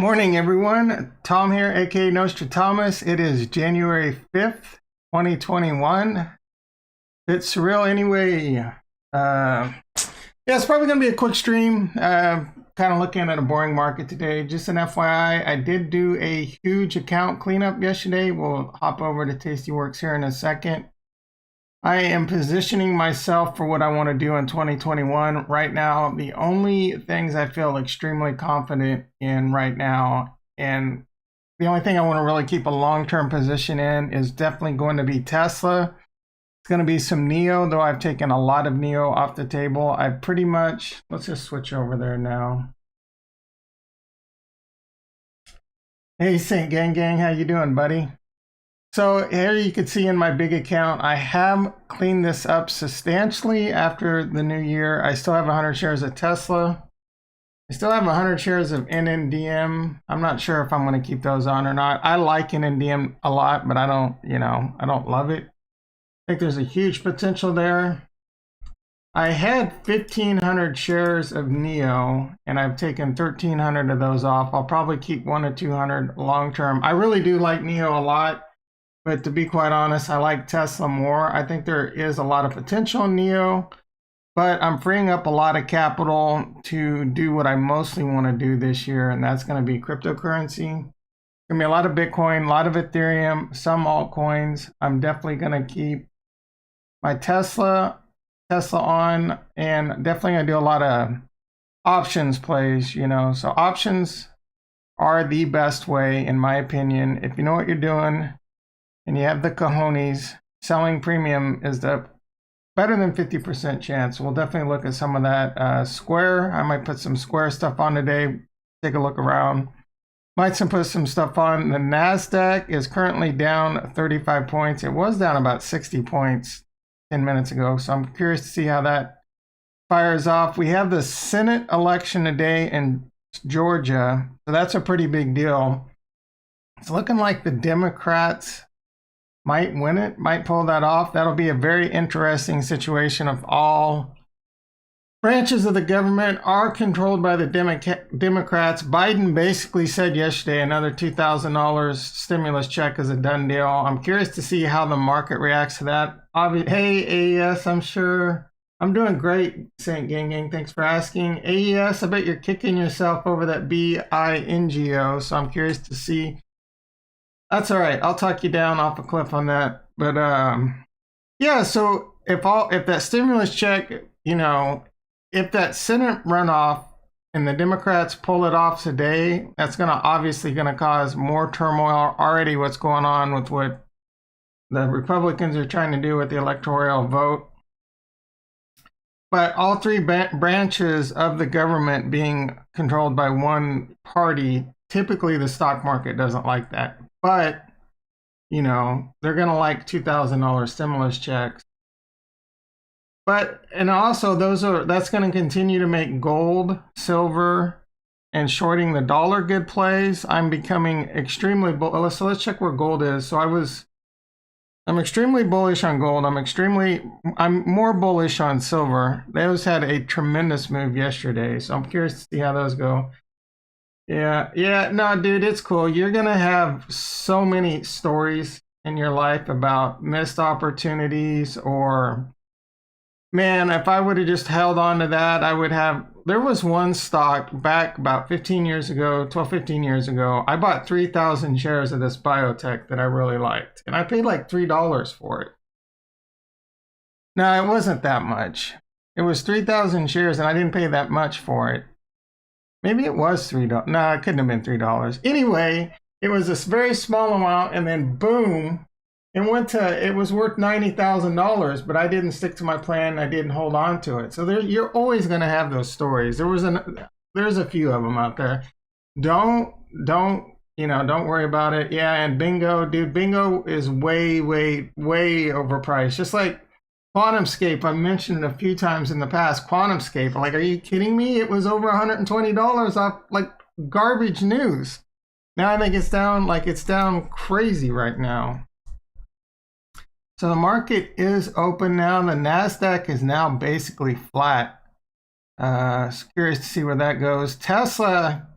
Morning, everyone. Tom here, aka Nostradamus. It is January 5th, 2021. It's surreal anyway. Yeah, it's probably going to be a quick stream. Kind of looking at a boring market today. Just an FYI, I did do a huge account cleanup yesterday. We'll hop over to Tastyworks here in a second. I am positioning myself for what I want to do in 2021. Right now, the only things I feel extremely confident in right now, and the only thing I want to really keep a long-term position in is definitely going to be Tesla. It's going to be some NEO, though I've taken a lot of NEO off the table. I pretty much, let's just switch over there now. Hey, Saint Gang Gang, how you doing, buddy? So here you can see in my big account, I have cleaned this up substantially after the new year. I still have 100 shares of Tesla. I still have 100 shares of NNDM. I'm not sure if I'm going to keep those on or not. I like NNDM a lot, but I don't love it. I think there's a huge potential there. I had 1,500 shares of NEO, and I've taken 1,300 of those off. I'll probably keep 100 to 200 long term. I really do like NEO a lot. But to be quite honest, I like Tesla more. I think there is a lot of potential in NEO, but I'm freeing up a lot of capital to do what I mostly want to do this year, and that's going to be cryptocurrency. Going to be a lot of Bitcoin, a lot of Ethereum, some altcoins. I'm definitely going to keep my Tesla on, and definitely going to do a lot of options plays, So options are the best way, in my opinion. If you know what you're doing, and you have the cojones, selling premium is the better than 50% chance. We'll definitely look at some of that. Square, I might put some Square stuff on today. Take a look around. Might put some stuff on. The NASDAQ is currently down 35 points. It was down about 60 points 10 minutes ago. So I'm curious to see how that fires off. We have the Senate election today in Georgia. So that's a pretty big deal. It's looking like the Democrats might win it, might pull that off. That'll be a very interesting situation if all branches of the government are controlled by the Democrats. Biden basically said yesterday another $2,000 stimulus check is a done deal. I'm curious to see how the market reacts to that. Hey, AES, I'm sure. I'm doing great, Saint Gang Gang. Thanks for asking. AES, I bet you're kicking yourself over that BINGO, so I'm curious to see. That's all right. I'll talk you down off a cliff on that. But yeah, so if that stimulus check, if that Senate runoff and the Democrats pull it off today, that's obviously gonna cause more turmoil. Already what's going on with what the Republicans are trying to do with the electoral vote. But all three branches of the government being controlled by one party, typically the stock market doesn't like that. But, they're going to like $2,000 stimulus checks. But, and also that's going to continue to make gold, silver, and shorting the dollar good plays. I'm becoming extremely bullish. So let's check where gold is. So I'm extremely bullish on gold. I'm more bullish on silver. Those had a tremendous move yesterday. So I'm curious to see how those go. Yeah, no, dude, it's cool. You're gonna have so many stories in your life about missed opportunities, or man, if I would have just held on to that, there was one stock back about 15 years ago, 15 years ago. I bought 3,000 shares of this biotech that I really liked, and I paid like $3 for it. No, it wasn't that much. It was 3,000 shares, and I didn't pay that much for it. Maybe it was $3. No, it couldn't have been $3. Anyway, it was a very small amount, and then boom, it was worth $90,000, but I didn't stick to my plan. I didn't hold on to it. So you're always going to have those stories. There's a few of them out there. Don't worry about it. Yeah, and bingo, dude, bingo is way, way, way overpriced. Just like QuantumScape, I've mentioned it a few times in the past. QuantumScape, like, are you kidding me? It was over $120 off like garbage news. Now I think it's down crazy right now. So the market is open now. The NASDAQ is now basically flat. Curious to see where that goes. Tesla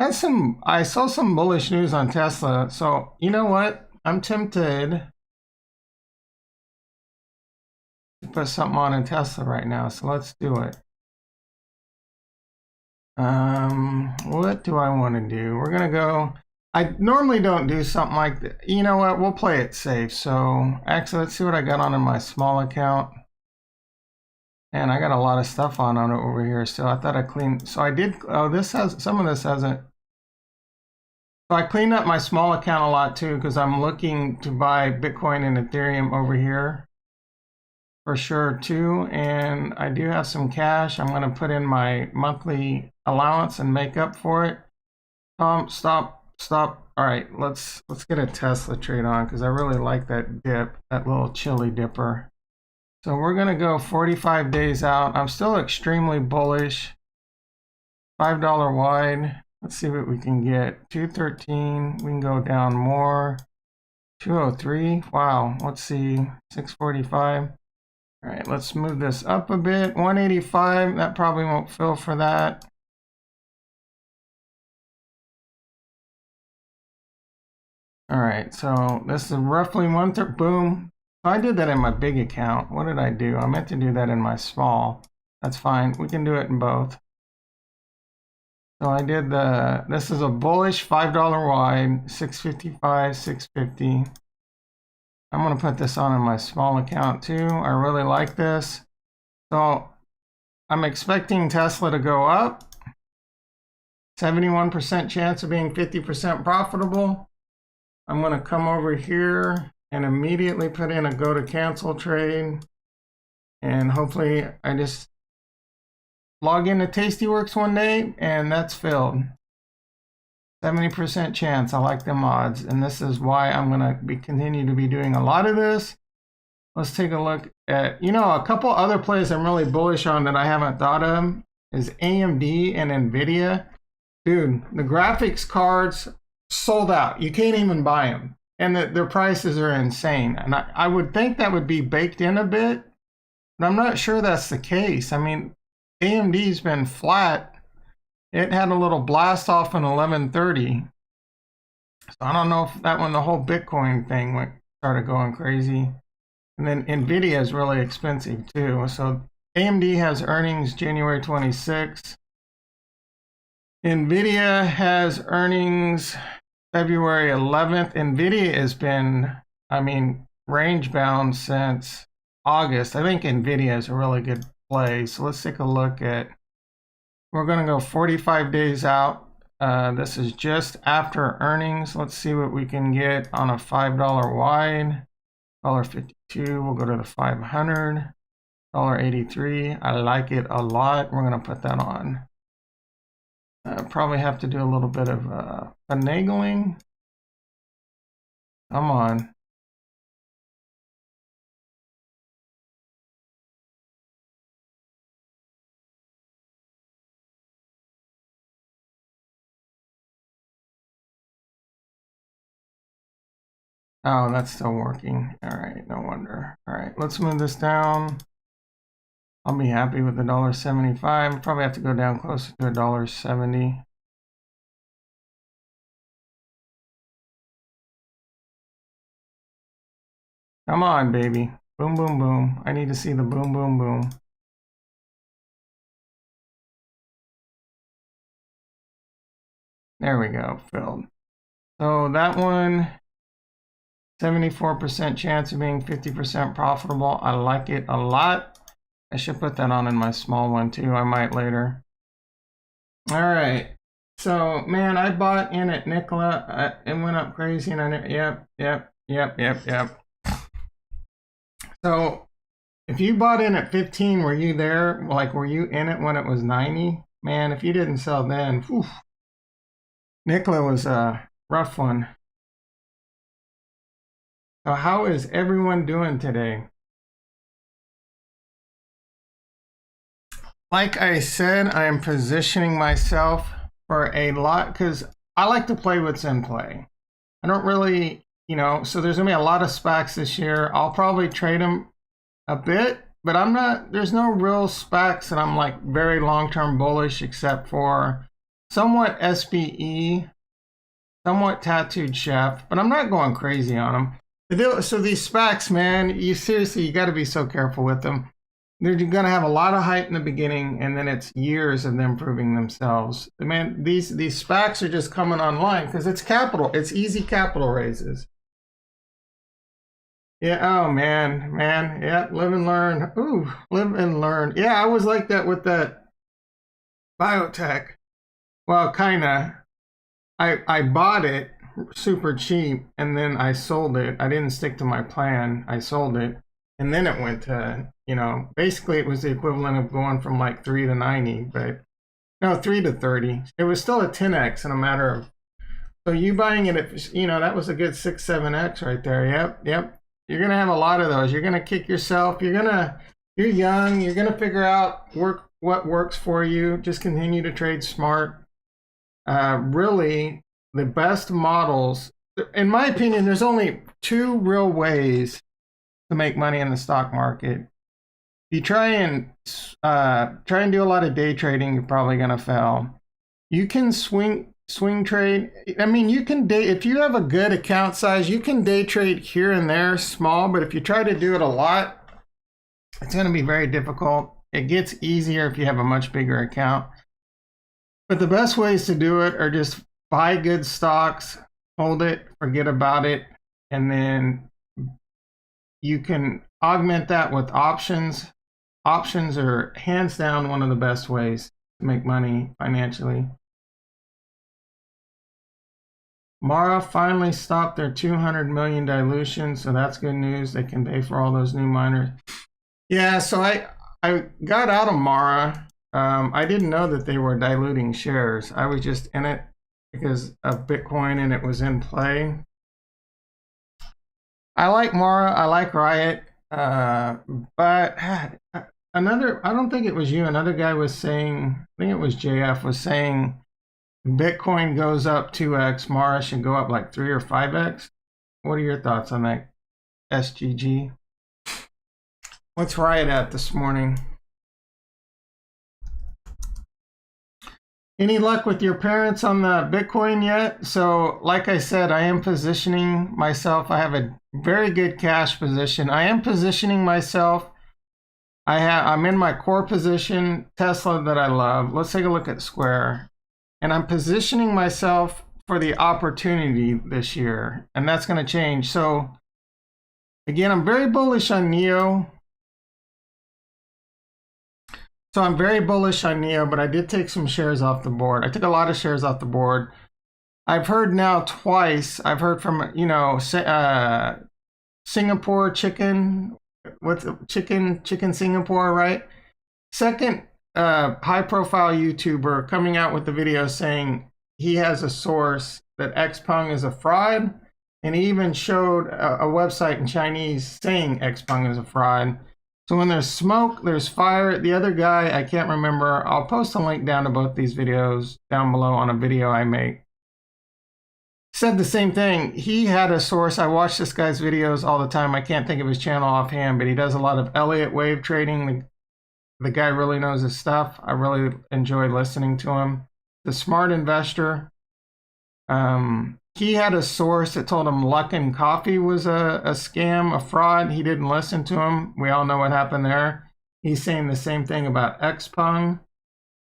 I saw some bullish news on Tesla. So you know what? I'm tempted to put something on in Tesla right now. So let's do it. What do I want to do? We're gonna go. I normally don't do something like that. You know what? We'll play it safe. So actually, let's see what I got on in my small account. And I got a lot of stuff on it over here still. I thought I cleaned. So I did. Oh, this has some of this hasn't. So I cleaned up my small account a lot too because I'm looking to buy Bitcoin and Ethereum over here for sure too. And I do have some cash. I'm going to put in my monthly allowance and make up for it. Stop. All right, let's get a Tesla trade on because I really like that dip, that little chili dipper. So we're going to go 45 days out. I'm still extremely bullish. $5 wide. Let's see what we can get. 213. We can go down more. 203. Wow. Let's see. 645. All right, let's move this up a bit. 185. That probably won't fill for that. All right, so this is roughly 1/3. Boom. I did that in my big account. What did I do? I meant to do that in my small. That's fine. We can do it in both. So I did this is a bullish $5 wide, 655, 650. I'm going to put this on in my small account too. I really like this. So I'm expecting Tesla to go up. 71% chance of being 50% profitable. I'm going to come over here and immediately put in a go to cancel trade. And hopefully I just log into Tastyworks one day and that's filled. 70% chance. I like them odds. And this is why I'm going to continue to be doing a lot of this. Let's take a look at, a couple other plays I'm really bullish on that I haven't thought of is AMD and NVIDIA. Dude, the graphics cards sold out. You can't even buy them. And their prices are insane. And I would think that would be baked in a bit, but I'm not sure that's the case. I mean, AMD's been flat. It had a little blast off in 1130. So I don't know if that when the whole Bitcoin thing started going crazy. And then NVIDIA is really expensive too. So AMD has earnings January 26th. NVIDIA has earnings February 11th. NVIDIA has been, range bound since August. I think NVIDIA is a really good play. So let's take a look at, we're going to go 45 days out. This is just after earnings. Let's see what we can get on a $5 wide. $1.52. We'll go to the 500. $1.83. I like it a lot. We're going to put that on. Probably have to do a little bit of finagling. Come on. Oh, that's still working. All right, no wonder. All right, let's move this down. I'll be happy with the $1.75. Probably have to go down closer to $1.70. Come on, baby. Boom, boom, boom. I need to see the boom, boom, boom. There we go, filled. So that one, 74% chance of being 50% profitable. I like it a lot. I should put that on in my small one too. I might later. All right. So, man, I bought in at Nikola. It went up crazy. And yep. So, if you bought in at 15, were you there? Like, were you in it when it was 90? Man, if you didn't sell then, whew. Nikola was a rough one. So, how is everyone doing today? Like I said, I am positioning myself for a lot because I like to play what's in play. I don't really, so there's going to be a lot of SPACs this year. I'll probably trade them a bit, but there's no real SPACs that I'm like very long-term bullish except for somewhat SBE, somewhat tattooed chef, but I'm not going crazy on them. So these SPACs, man, you got to be so careful with them. They're going to have a lot of hype in the beginning, and then it's years of them proving themselves. Man, these SPACs are just coming online because it's capital. It's easy capital raises. Yeah, oh man, yeah, live and learn. Ooh, live and learn. Yeah, I was like that with that biotech. Well, kinda. I bought it super cheap and then I sold it. I didn't stick to my plan. I sold it. And then it went to, basically it was the equivalent of going from like 3 to 90, but no, 3 to 30. It was still a 10x in a matter of, so you buying it at, that was a good 6, 7x right there. Yep. You're going to have a lot of those. You're going to kick yourself. You're young. You're going to figure out what works for you. Just continue to trade smart. Really, the best models, in my opinion, there's only 2 real ways to make money in the stock market. If you try and do a lot of day trading, you're probably going to fail. You can swing trade. I mean, you can if you have a good account size, you can day trade here and there small, but if you try to do it a lot, it's going to be very difficult. It gets easier if you have a much bigger account. But the best ways to do it are just buy good stocks, hold it, forget about it, and then you can augment that with options. Options are hands down one of the best ways to make money financially. Mara finally stopped their 200 million dilution, so that's good news. They can pay for all those new miners. Yeah, so I got out of Mara. I didn't know that they were diluting shares. I was just in it because of Bitcoin and it was in play. I like Mara. I like Riot. But I don't think it was you. Another guy was saying, I think it was JF, was saying Bitcoin goes up 2x, Mara should go up like 3 or 5x. What are your thoughts on that, SGG? What's Riot at this morning? Any luck with your parents on the Bitcoin yet? So like I said, I am positioning myself. I have a very good cash position. I am positioning myself. I'm in my core position, Tesla that I love. Let's take a look at Square. And I'm positioning myself for the opportunity this year. And that's going to change. So again, I'm very bullish on NEO. So I'm very bullish on NEO, but I did take some shares off the board. I took a lot of shares off the board. I've heard now twice. I've heard from, Singapore Chicken. What's Chicken Singapore, right? Second high-profile YouTuber coming out with the video saying he has a source that Xpeng is a fraud, and he even showed a website in Chinese saying Xpeng is a fraud. So when there's smoke, there's fire. The other guy, I can't remember. I'll post a link down to both these videos down below on a video I make. Said the same thing. He had a source. I watch this guy's videos all the time. I can't think of his channel offhand, but he does a lot of Elliott wave trading. The guy really knows his stuff. I really enjoy listening to him. The smart investor. He had a source that told him Luckin Coffee was a scam, a fraud. He didn't listen to him. We all know what happened there. He's saying the same thing about Xpeng.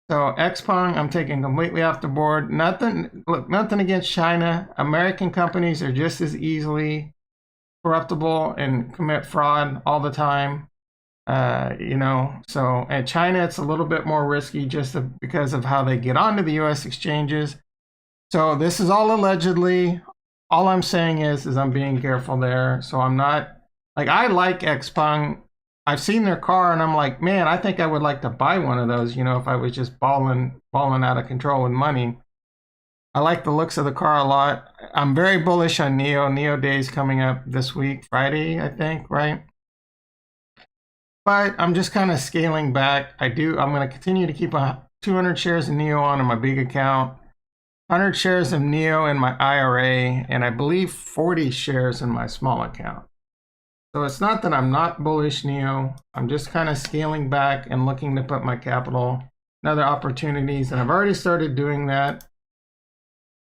So Xpeng, I'm taking completely off the board. Nothing against China. American companies are just as easily corruptible and commit fraud all the time. So at China, it's a little bit more risky just because of how they get onto the U.S. exchanges. So this is all allegedly. All I'm saying is I'm being careful there. So I'm not, I like Xpeng. I've seen their car and I'm like, man, I think I would like to buy one of those, if I was just balling out of control with money. I like the looks of the car a lot. I'm very bullish on NEO. NEO Day is coming up this week, Friday, I think, right? But I'm just kind of scaling back. I'm going to continue to keep 200 shares of NEO on in my big account, 100 shares of NEO in my IRA, and I believe 40 shares in my small account. So it's not that I'm not bullish NEO. I'm just kind of scaling back and looking to put my capital other opportunities. And I've already started doing that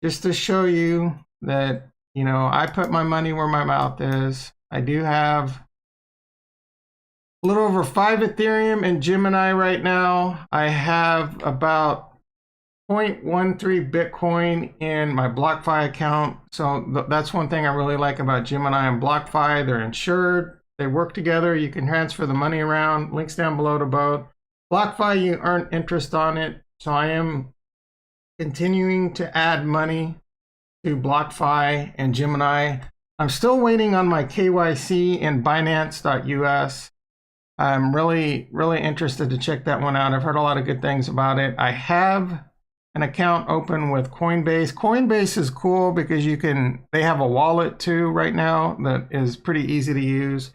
just to show you that, you know, I put my money where my mouth is. I do have a little over 5 Ethereum in Gemini right now. I have about 0.13 Bitcoin in my BlockFi account. So that's one thing I really like about Gemini and BlockFi. They're insured. They work together. You can transfer the money around. Links down below to both. BlockFi, you earn interest on it. So I am continuing to add money to BlockFi and Gemini. I'm still waiting on my KYC in Binance.us. I'm really interested to check that one out. I've heard a lot of good things about it. I have an account open with Coinbase. Coinbase is cool because they have a wallet too right now that is pretty easy to use.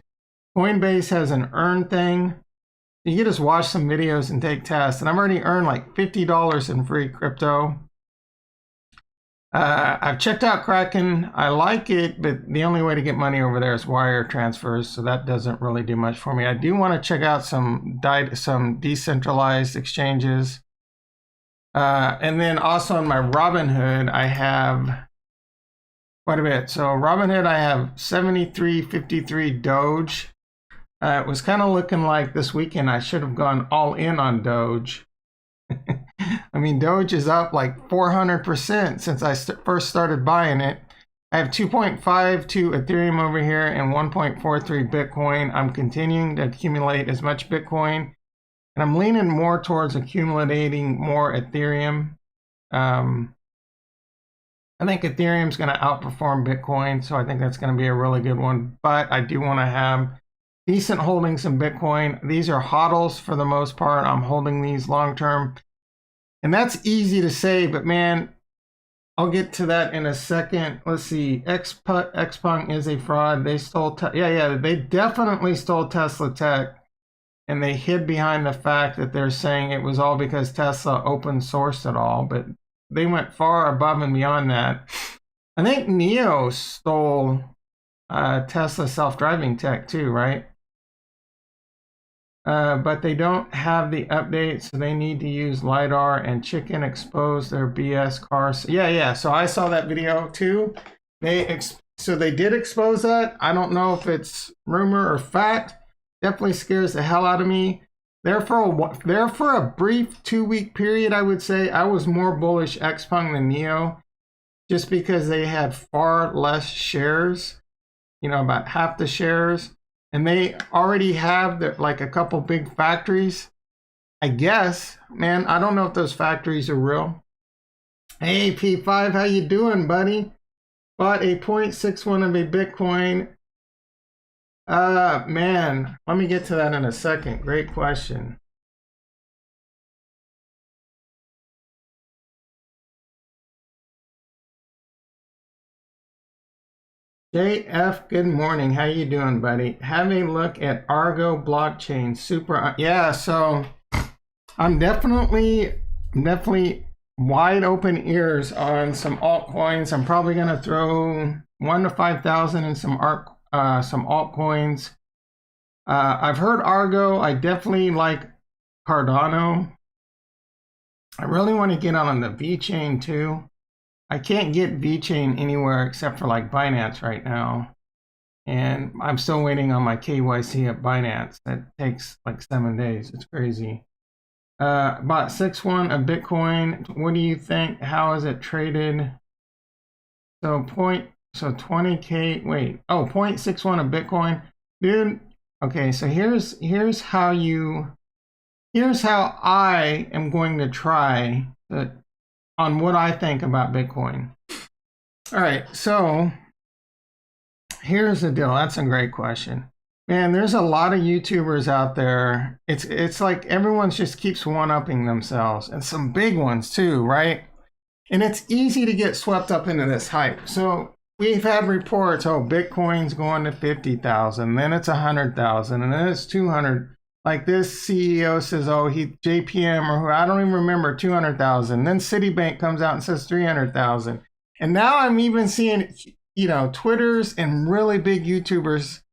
Coinbase has an earn thing. You can just watch some videos and take tests. And I've already earned like $50 in free crypto. I've checked out Kraken. I like it, but the only way to get money over there is wire transfers, so that doesn't really do much for me. I do want to check out some decentralized exchanges. And then also on my Robinhood, I have quite a bit. So Robinhood, I have 73.53 Doge. It was kind of looking like this weekend I should have gone all in on Doge. I mean, Doge is up like 400% since I first started buying it. I have 2.52 Ethereum over here and 1.43 Bitcoin. I'm continuing to accumulate as much Bitcoin, and I'm leaning more towards accumulating more Ethereum. I think Ethereum is going to outperform Bitcoin, so I think that's going to be a really good one. But I do want to have decent holdings in Bitcoin. These are HODLs for the most part. I'm holding these long term. And that's easy to say, but man, I'll get to that in a second. Let's see. Xpeng is a fraud. They stole, they definitely stole Tesla Tech. And they hid behind the fact that they're saying it was all because Tesla open sourced it all. But they went far above and beyond that. I think NIO stole Tesla self-driving tech too, right? But they don't have the updates, so they need to use LiDAR and chicken expose their BS cars. Yeah. So I saw that video too. So they did expose that. I don't know if it's rumor or fact. Definitely scares the hell out of me. There for a brief 2-week period, I would say I was more bullish Xpeng than NIO, just because they had far less shares. You know, about half the shares. And they already have like a couple big factories. I guess, man, I don't know if those factories are real. Hey, P5, how you doing, buddy? Bought a 0.61 of a Bitcoin. Man, let me get to that in a second. Great question. JF, good morning. How you doing, buddy? Have a look at Argo blockchain. Super. Yeah, so I'm definitely wide open ears on some altcoins. I'm probably gonna throw 1 to 5,000 in some altcoins. I've heard Argo. I definitely like Cardano. I really want to get on the VeChain too. I can't get VeChain anywhere except for like Binance right now. And I'm still waiting on my KYC at Binance. That takes like 7 days. It's crazy. Bought 6.1 of Bitcoin. What do you think? How is it traded? So 20K, wait. Oh, 0.61 of Bitcoin. Dude, okay, so here's how I am going to try on what I think about Bitcoin. All right, so here's the deal. That's a great question. Man, there's a lot of YouTubers out there. It's like everyone just keeps one-upping themselves, and some big ones too, right? And it's easy to get swept up into this hype. So we've had reports, oh, Bitcoin's going to 50,000, then it's 100,000, and then it's 200. Like this CEO says, oh, JPM or who, I don't even remember, 200,000. Then Citibank comes out and says 300,000. And now I'm even seeing, you know, Twitters and really big YouTubers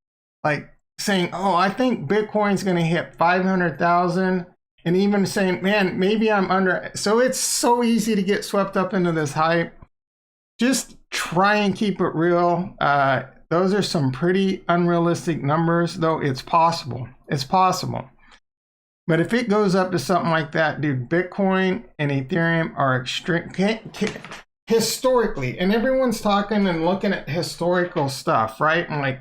like saying, oh, I think Bitcoin's going to hit 500,000. and even saying, man, maybe I'm under. So it's so easy to get swept up into this hype. Just try and keep it real. Those are some pretty unrealistic numbers, though it's possible. It's possible. But if it goes up to something like that, dude, Bitcoin and Ethereum are extreme. Historically, and everyone's talking and looking at historical stuff, right? And like,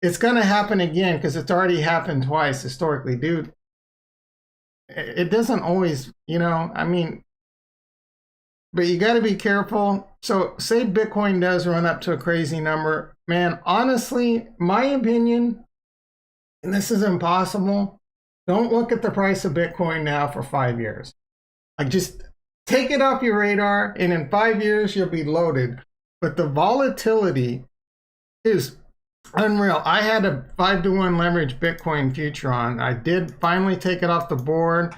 it's going to happen again because it's already happened twice historically, dude. It doesn't always, I mean, but you got to be careful. So say Bitcoin does run up to a crazy number, man, honestly, my opinion, and this is impossible, don't look at the price of Bitcoin now for 5 years. Like, just take it off your radar, and in 5 years, you'll be loaded. But the volatility is unreal. I had a 5-to-1 leverage Bitcoin future on. I did finally take it off the board.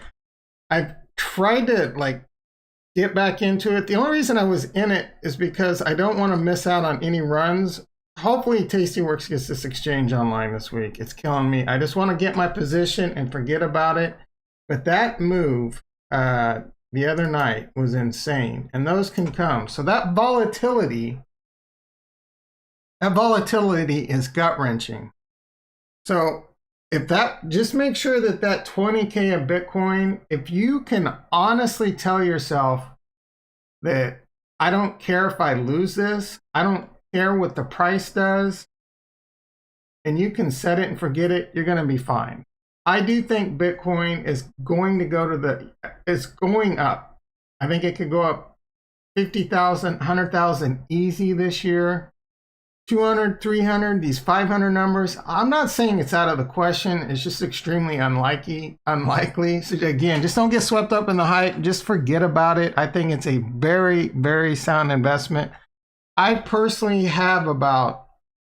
I've tried to get back into it. The only reason I was in it is because I don't want to miss out on any runs. Hopefully Tastyworks gets this exchange online this week. It's killing me. I just want to get my position and forget about it. But that move the other night was insane, and those can come. So that volatility is gut-wrenching. So if that, just make sure that 20K of Bitcoin, if you can honestly tell yourself that I don't care if I lose this, I don't care what the price does, and you can set it and forget it, you're going to be fine. I do think Bitcoin is going to go it's going up. I think it could go up 50,000, 100,000 easy this year. 200, 300, these 500 numbers. I'm not saying it's out of the question. It's just extremely unlikely. So again, just don't get swept up in the hype. Just forget about it. I think it's a very, very sound investment. I personally have about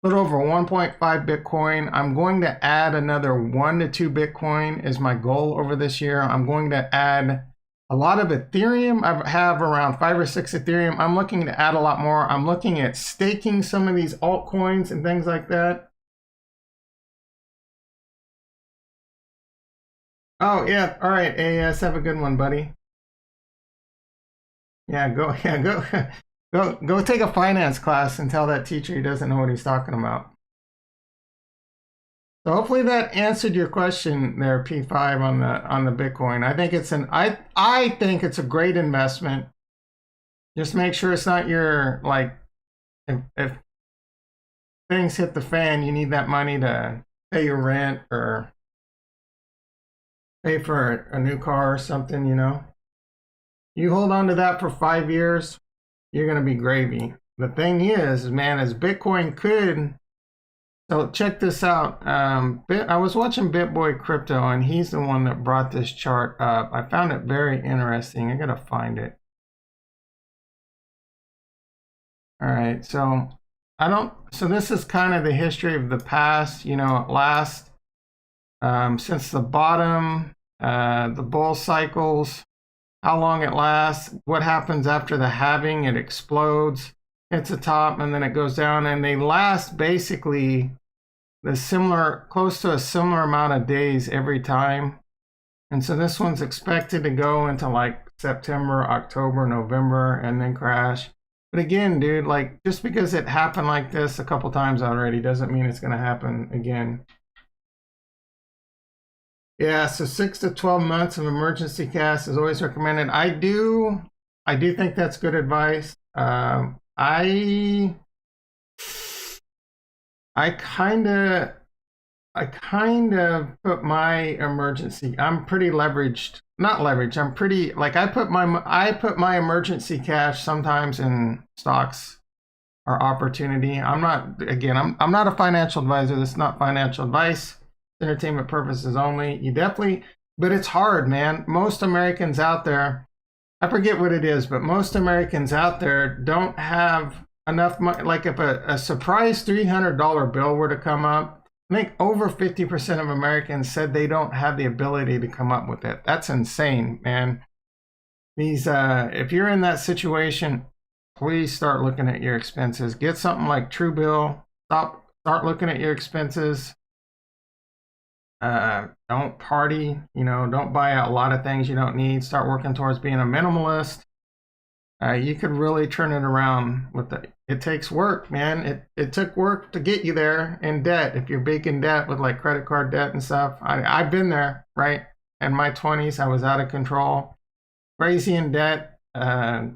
a little over 1.5 Bitcoin. I'm going to add another 1 to 2 Bitcoin is my goal over this year. I'm going to add a lot of Ethereum. I have around 5 or 6 Ethereum. I'm looking to add a lot more. I'm looking at staking some of these altcoins and things like that. Oh, yeah. All right, AS, have a good one, buddy. Go take a finance class and tell that teacher he doesn't know what he's talking about. So hopefully that answered your question there, P5, on the Bitcoin. I think I think it's a great investment. Just make sure it's not your, if things hit the fan, you need that money to pay your rent or pay for a new car or something, You hold on to that for 5 years, you're going to be gravy. The thing is, man, as Bitcoin could... So check this out. I was watching BitBoy Crypto, and he's the one that brought this chart up. I found it very interesting. I gotta find it. All right, so this is kind of the history of the past. It lasts since the bottom, the bull cycles, how long it lasts, what happens after the halving, it explodes, hits the top, and then it goes down, and they last basically close to a similar amount of days every time. And so this one's expected to go into September, October, November, and then crash. But again, dude, just because it happened like this a couple times already doesn't mean it's going to happen again. Yeah, so 6 to 12 months of emergency cash is always recommended. I do think that's good advice. I kind of put my emergency. I'm pretty leveraged. Not leveraged. I'm pretty I put my emergency cash sometimes in stocks or opportunity. I'm not a financial advisor. This is not financial advice. Entertainment purposes only. But it's hard, man. Most Americans out there, I forget what it is, but most Americans out there don't have enough money. If a surprise $300 bill were to come up, I think over 50% of Americans said they don't have the ability to come up with it. That's insane, man. If you're in that situation, please start looking at your expenses. Get something like Truebill. Start looking at your expenses. Don't party, don't buy a lot of things you don't need. Start working towards being a minimalist. You could really turn it around with it takes work, man. It took work to get you there in debt. If you're big in debt with like credit card debt and stuff, I've been there, right? In my 20s, I was out of control, crazy in debt. I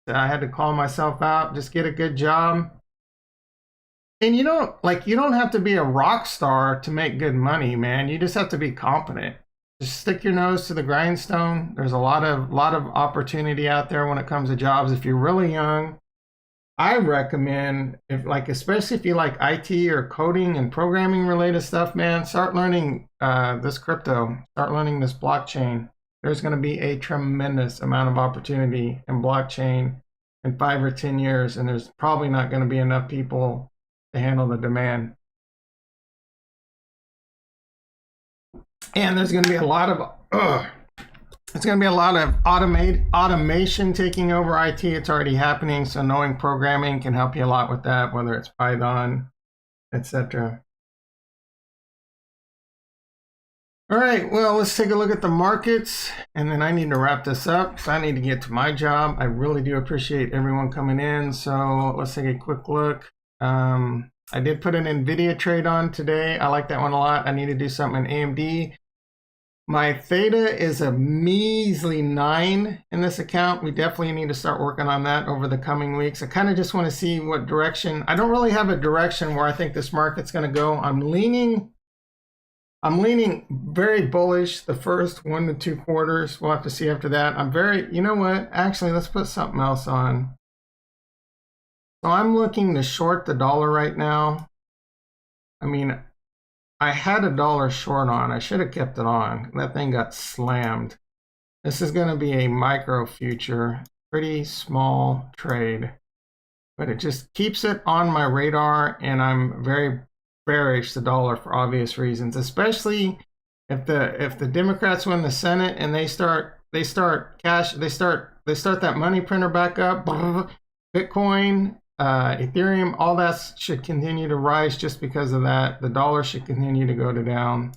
had to call myself out, just get a good job. And you don't have to be a rock star to make good money, man. You just have to be competent. Just stick your nose to the grindstone. There's a lot of opportunity out there when it comes to jobs. If you're really young, I recommend, especially if you like IT or coding and programming related stuff, man, start learning this crypto. Start learning this blockchain. There's going to be a tremendous amount of opportunity in blockchain in 5 or 10 years, and there's probably not going to be enough people to handle the demand. And there's going to be a lot of automation taking over IT. It's already happening, so knowing programming can help you a lot with that, whether it's Python, etc. All right, well, let's take a look at the markets, and then I need to wrap this up because I need to get to my job. I really do appreciate everyone coming in, so let's take a quick look. I did put an NVIDIA trade on today. I like that one a lot. I need to do something in AMD. My theta is a measly 9 in this account. We definitely need to start working on that over the coming weeks. I kind of just want to see what direction. I don't really have a direction where I think this market's going to go. I'm leaning very bullish the first 1 to 2 quarters. We'll have to see after that. You know what? Actually, let's put something else on. So I'm looking to short the dollar right now. I mean, I had a dollar short on. I should have kept it on. That thing got slammed. This is going to be a micro future. Pretty small trade. But it just keeps it on my radar, and I'm very bearish the dollar for obvious reasons, especially if the Democrats win the Senate and they start that money printer back up. Bitcoin, Ethereum, all that should continue to rise just because of that. The dollar should continue to go down.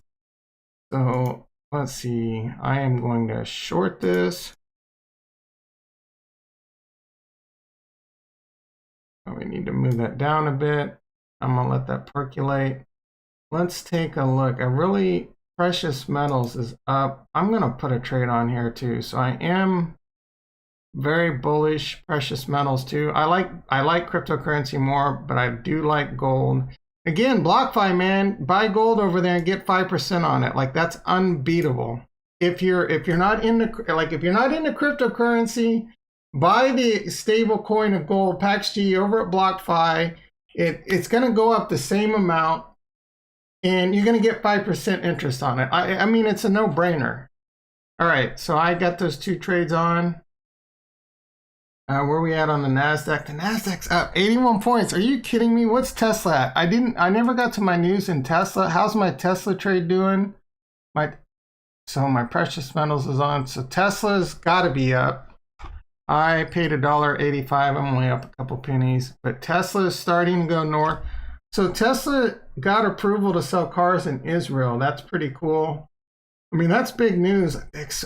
So let's see. I am going to short this. We need to move that down a bit. I'm going to let that percolate. Let's take a look. Precious metals is up. I'm going to put a trade on here too. So I am very bullish precious metals too. I like cryptocurrency more, but I do like gold. Again, BlockFi, man, buy gold over there and get 5% on it. Like, that's unbeatable. If you're not into cryptocurrency, buy the stable coin of gold, PaxG, over at BlockFi. It's going to go up the same amount, and you're going to get 5% interest on it. I mean, it's a no-brainer. All right, so I got those 2 trades on. Where are we at on the NASDAQ? The NASDAQ's up 81 points. Are you kidding me? What's Tesla at? I never got to my news in Tesla. How's my Tesla trade doing? So my precious metals is on. So Tesla's got to be up. I paid $1.85. I'm only up a couple pennies. But Tesla is starting to go north. So Tesla got approval to sell cars in Israel. That's pretty cool. I mean, that's big news.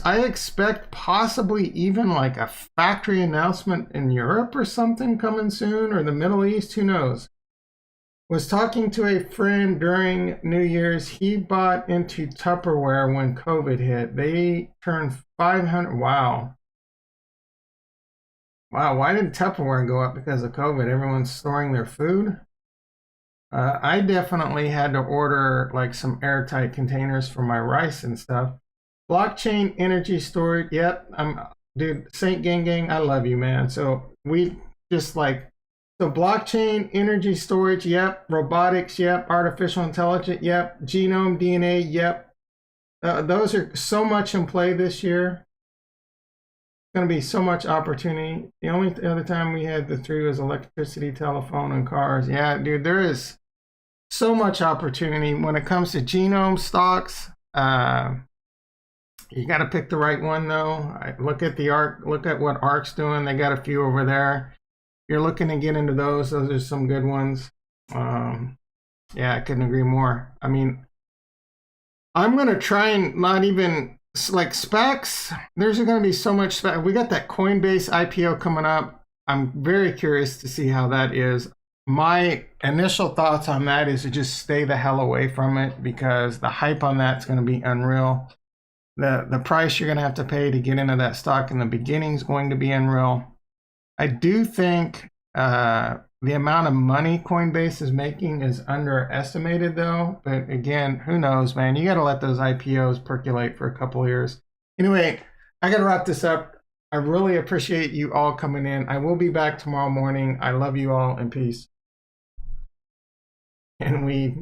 I expect possibly even like a factory announcement in Europe or something coming soon, or the Middle East, who knows. Was talking to a friend during New Year's. He bought into Tupperware when COVID hit. They turned 500. Wow. Wow, why did Tupperware go up because of COVID? Everyone's storing their food? I definitely had to order like some airtight containers for my rice and stuff. Blockchain energy storage. Yep. Dude, Saint Gang, I love you, man. So blockchain energy storage. Yep. Robotics. Yep. Artificial intelligence. Yep. Genome, DNA. Yep. Those are so much in play this year. Going to be so much opportunity. The only other time we had the 3 was electricity, telephone, and cars. Yeah, dude, there is so much opportunity when it comes to genome stocks. You got to pick the right one, though. Look at what ARK's doing. They got a few over there. If you're looking to get into those are some good ones. Yeah, I couldn't agree more. I mean, I'm gonna try and not even like specs. There's gonna be so much spec. We got that Coinbase IPO coming up. I'm very curious to see how that is. My initial thoughts on that is to just stay the hell away from it because the hype on that's going to be unreal. The price you're going to have to pay to get into that stock in the beginning is going to be unreal. I do think the amount of money Coinbase is making is underestimated, though. But again, who knows, man? You got to let those IPOs percolate for a couple of years. Anyway, I got to wrap this up. I really appreciate you all coming in. I will be back tomorrow morning. I love you all and peace. And we